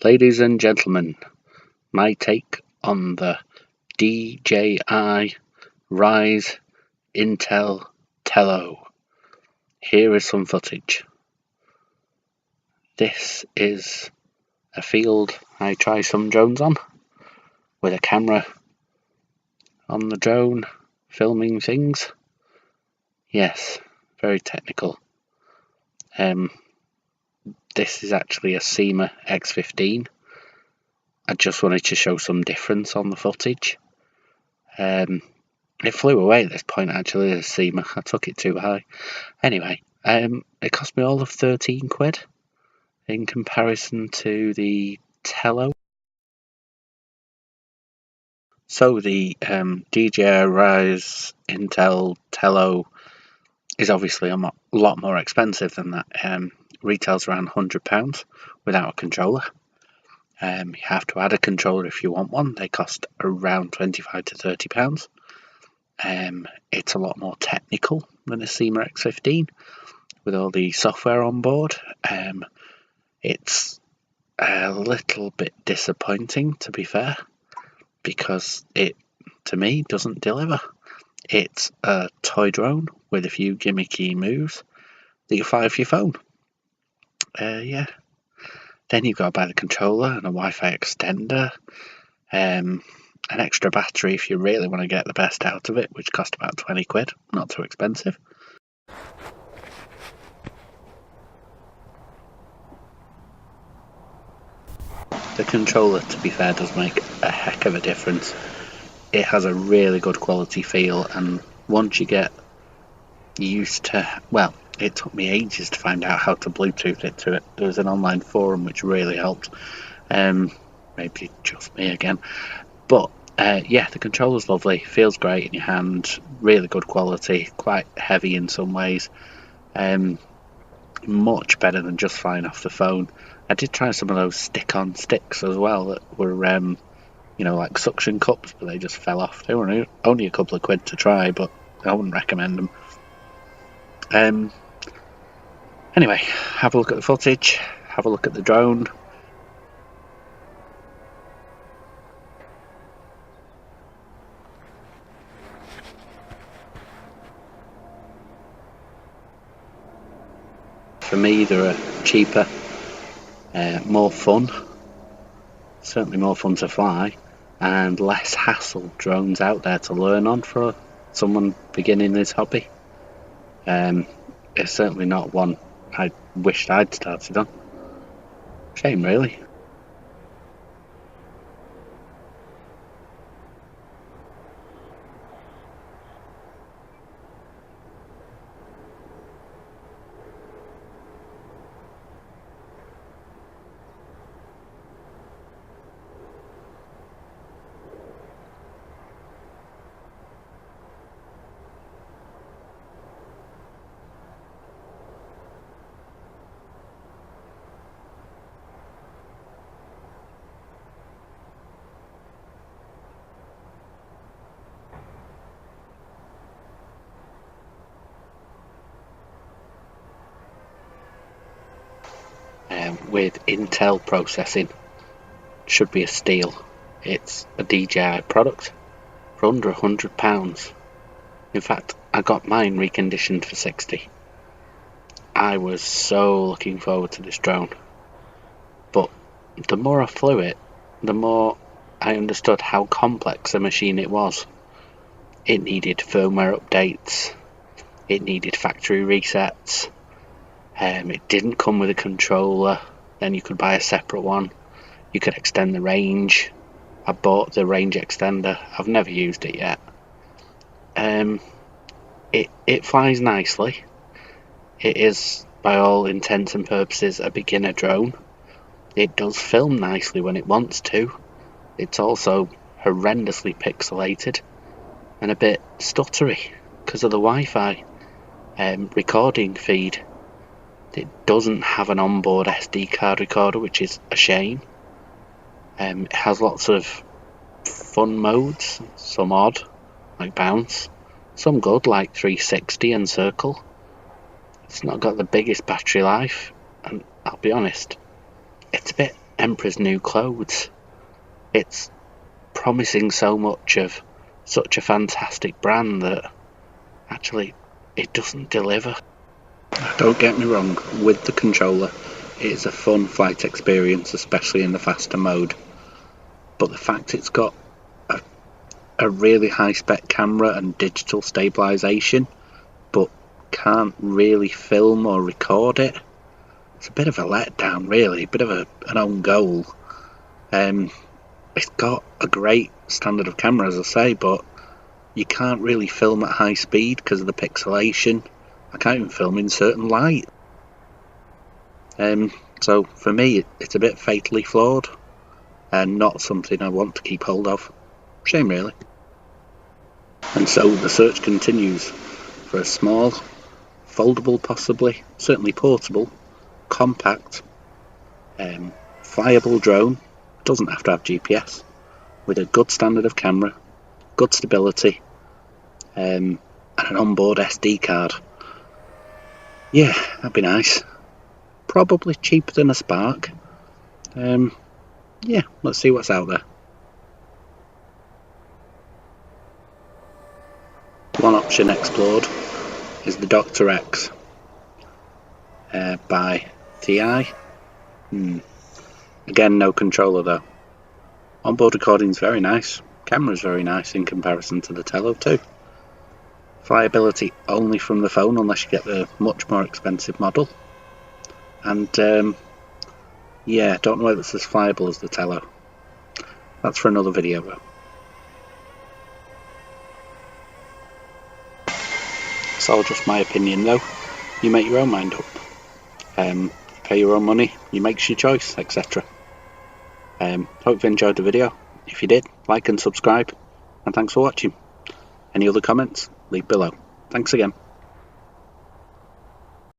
Ladies and gentlemen, my take on the DJI Rise Intel Tello. Here is some footage. This is a field I try some drones on, with a camera on the drone filming things. Yes, very technical. This is actually a Syma X15. I just wanted to show some difference on the footage. It flew away at this point, actually, the Syma. I took it too high. Anyway, it cost me all of 13 quid in comparison to the Tello. So the DJI Rise Intel Tello is obviously a lot more expensive than that. Retails around £100 without a controller. You have to add a controller if you want one. They cost around £25 to £30. It's a lot more technical than a Syma X15 with all the software on board. It's a little bit disappointing, to be fair, because it, to me, doesn't deliver. It's a toy drone with a few gimmicky moves that you fire for your phone. Then you've got to buy the controller and a Wi-Fi extender, an extra battery if you really want to get the best out of it, which cost about 20 quid, not too expensive. The controller, to be fair, does make a heck of a difference. It has a really good quality feel, and once you get used to, well, it took me ages to find out how to Bluetooth it to it. There was an online forum which really helped. Maybe just me again. But the controller's lovely, feels great in your hand, really good quality, quite heavy in some ways. Much better than just flying off the phone. I did try some of those stick-on sticks as well that were, like suction cups, but they just fell off. They were only a couple of quid to try, but I wouldn't recommend them. Anyway, have a look at the footage, have a look at the drone. For me, they're cheaper, more fun, certainly more fun to fly, and less hassle drones out there to learn on for someone beginning this hobby. It's certainly not one I wished I'd started on. Shame, really. With Intel processing, should be a steal. It's a DJI product for under £100. In fact, I got mine reconditioned for 60. I was so looking forward to this drone, but the more I flew it, the more I understood how complex a machine it was. It needed firmware updates, it needed factory resets, it didn't come with a controller. Then you could buy a separate one. You could extend the range. I bought the range extender. I've never used it yet. It flies nicely. It is, by all intents and purposes, a beginner drone. It does film nicely when it wants to. It's also horrendously pixelated and a bit stuttery because of the Wi-Fi recording feed. It doesn't have an onboard SD card recorder, which is a shame. It has lots of fun modes, some odd, like bounce, some good, like 360 and circle. It's not got the biggest battery life, and I'll be honest, it's a bit Emperor's New Clothes. It's promising so much of such a fantastic brand that actually it doesn't deliver. Don't get me wrong, with the controller it is a fun flight experience, especially in the faster mode, but the fact it's got a really high spec camera and digital stabilisation but can't really film or record it, it's a bit of a letdown really, a bit of an own goal. It's got a great standard of camera, as I say, but you can't really film at high speed because of the pixelation. I can't even film in certain light. So for me, it's a bit fatally flawed and not something I want to keep hold of. Shame, really. And so the search continues for a small, foldable possibly, certainly portable, compact, flyable drone, doesn't have to have GPS, with a good standard of camera, good stability, and an onboard SD card. Yeah, that'd be nice. Probably cheaper than a Spark. Yeah, let's see what's out there. One option explored is the Dr. X by TI. Again, no controller though. Onboard recording's very nice. Camera's very nice in comparison to the Tello too. Flyability only from the phone unless you get the much more expensive model. And yeah, don't know whether it's as flyable as the Tello. That's for another video though. It's all just my opinion though. You make your own mind up. You pay your own money, you make your choice, etc. Hope you enjoyed the video. If you did, like and subscribe, and thanks for watching. Any other comments, leave below. Thanks again.